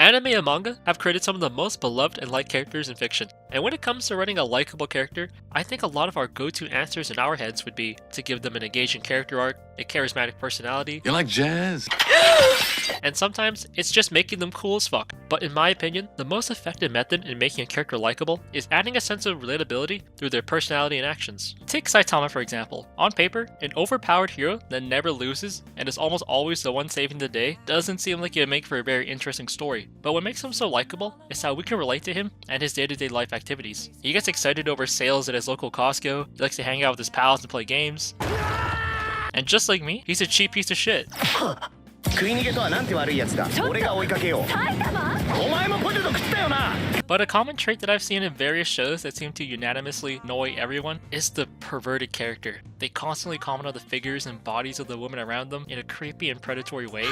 Anime and manga have created some of the most beloved and liked characters in fiction, and when it comes to writing a likable character, I think a lot of our go-to answers in our heads would be to give them an engaging character arc, a charismatic personality, You like jazz? and sometimes it's just making them cool as fuck. But in my opinion, the most effective method in making a character likable is adding a sense of relatability through their personality and actions. Take Saitama for example. On paper, an overpowered hero that never loses and is almost always the one saving the day doesn't seem like it would make for a very interesting story. But what makes him so likable is how we can relate to him and his day-to-day life activities. He gets excited over sales at his local Costco, he likes to hang out with his pals and play games. And just like me, he's a cheap piece of shit. But a common trait that I've seen in various shows that seem to unanimously annoy everyone is the perverted character. They constantly comment on the figures and bodies of the women around them in a creepy and predatory way.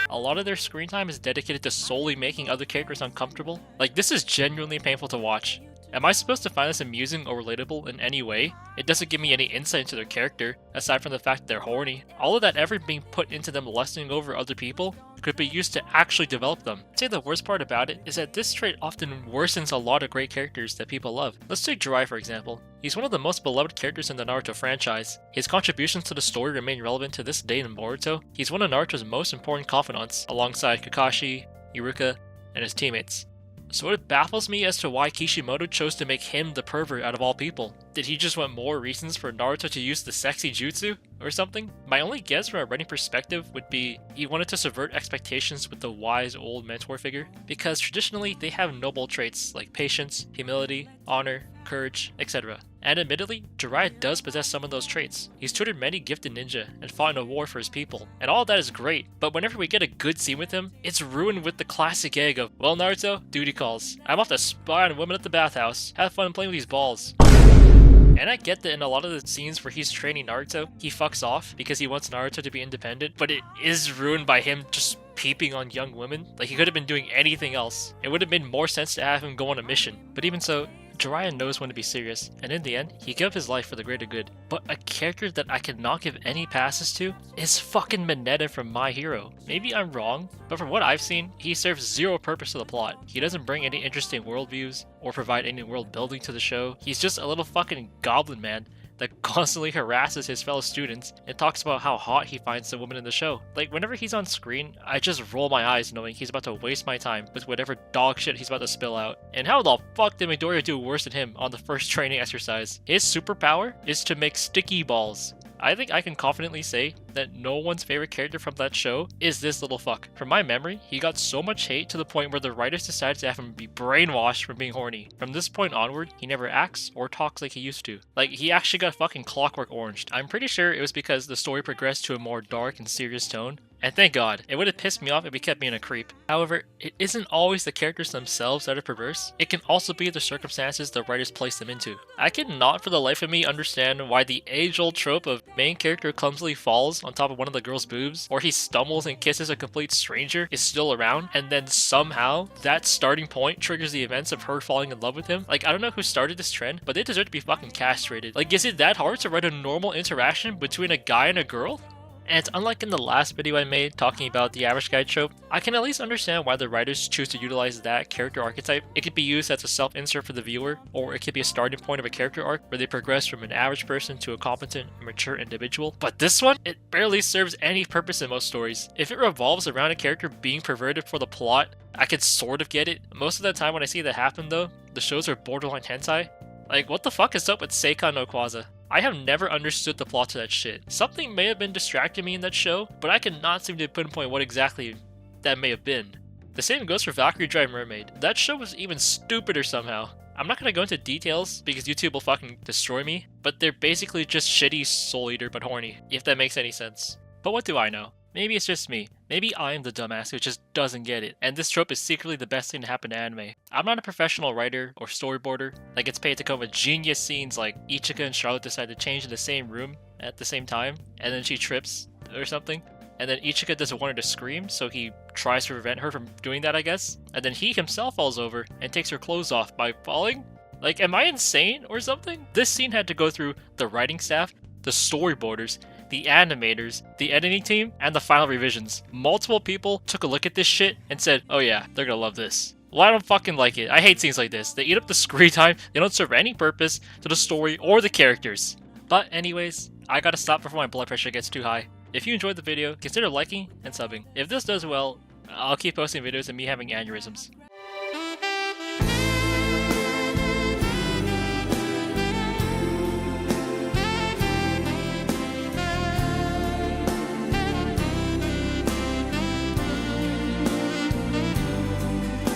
A lot of their screen time is dedicated to solely making other characters uncomfortable. Like, this is genuinely painful to watch. Am I supposed to find this amusing or relatable in any way? It doesn't give me any insight into their character, aside from the fact that they're horny. All of that effort being put into them lusting over other people could be used to actually develop them. I'd say the worst part about it is that this trait often worsens a lot of great characters that people love. Let's take Jiraiya for example. He's one of the most beloved characters in the Naruto franchise. His contributions to the story remain relevant to this day in Boruto. He's one of Naruto's most important confidants, alongside Kakashi, Iruka, and his teammates. So it baffles me as to why Kishimoto chose to make him the pervert out of all people. Did he just want more reasons for Naruto to use the sexy jutsu or something? My only guess from a writing perspective would be he wanted to subvert expectations with the wise old mentor figure, because traditionally they have noble traits like patience, humility, honor, courage, etc. And admittedly, Jiraiya does possess some of those traits. He's tutored many gifted ninja and fought in a war for his people, and all that is great, but whenever we get a good scene with him, it's ruined with the classic egg of, well Naruto, duty calls. I'm off to spy on women at the bathhouse. Have fun playing with these balls. And I get that in a lot of the scenes where he's training Naruto, he fucks off because he wants Naruto to be independent, but it is ruined by him just peeping on young women. Like, he could have been doing anything else. It would have made more sense to have him go on a mission. But even so, Jiraiya knows when to be serious, and in the end, he gave his life for the greater good. But a character that I cannot give any passes to is fucking Mineta from My Hero. Maybe I'm wrong, but from what I've seen, he serves zero purpose to the plot. He doesn't bring any interesting worldviews or provide any world building to the show. He's just a little fucking goblin man that constantly harasses his fellow students and talks about how hot he finds the woman in the show. Like, whenever he's on screen, I just roll my eyes knowing he's about to waste my time with whatever dog shit he's about to spill out. And how the fuck did Midoriya do worse than him on the first training exercise? His superpower is to make sticky balls. I think I can confidently say that no one's favorite character from that show is this little fuck. From my memory, he got so much hate to the point where the writers decided to have him be brainwashed from being horny. From this point onward, he never acts or talks like he used to. Like, he actually got fucking clockwork oranged. I'm pretty sure it was because the story progressed to a more dark and serious tone. And thank God, it would have pissed me off if he kept being a creep. However, it isn't always the characters themselves that are perverse. It can also be the circumstances the writers place them into. I cannot for the life of me understand why the age-old trope of main character clumsily falls on top of one of the girl's boobs, or he stumbles and kisses a complete stranger, is still around, and then somehow that starting point triggers the events of her falling in love with him. Like, I don't know who started this trend, but they deserve to be fucking castrated. Like, is it that hard to write a normal interaction between a guy and a girl? And it's unlike in the last video I made talking about the average guy trope, I can at least understand why the writers choose to utilize that character archetype. It could be used as a self-insert for the viewer, or it could be a starting point of a character arc where they progress from an average person to a competent and mature individual. But this one, it barely serves any purpose in most stories. If it revolves around a character being perverted for the plot, I could sort of get it. Most of the time when I see that happen though, the shows are borderline hentai. Like, what the fuck is up with Seikon No Qwaser? I have never understood the plot to that shit. Something may have been distracting me in that show, but I cannot seem to pinpoint what exactly that may have been. The same goes for Valkyrie Drive Mermaid. That show was even stupider somehow. I'm not gonna go into details because YouTube will fucking destroy me, but they're basically just shitty Soul Eater but horny, if that makes any sense. But what do I know? Maybe it's just me. Maybe I'm the dumbass who just doesn't get it, and this trope is secretly the best thing to happen to anime. I'm not a professional writer or storyboarder that gets paid to come up with genius scenes like Ichika and Charlotte decide to change in the same room at the same time, and then she trips or something, and then Ichika doesn't want her to scream, so he tries to prevent her from doing that, I guess, and then he himself falls over and takes her clothes off by falling? Like, am I insane or something? This scene had to go through the writing staff, the storyboarders, the animators, the editing team, and the final revisions. Multiple people took a look at this shit and said, oh yeah, they're gonna love this. Well, I don't fucking like it. I hate scenes like this. They eat up the screen time, they don't serve any purpose to the story or the characters. But anyways, I gotta stop before my blood pressure gets too high. If you enjoyed the video, consider liking and subbing. If this does well, I'll keep posting videos of me having aneurysms.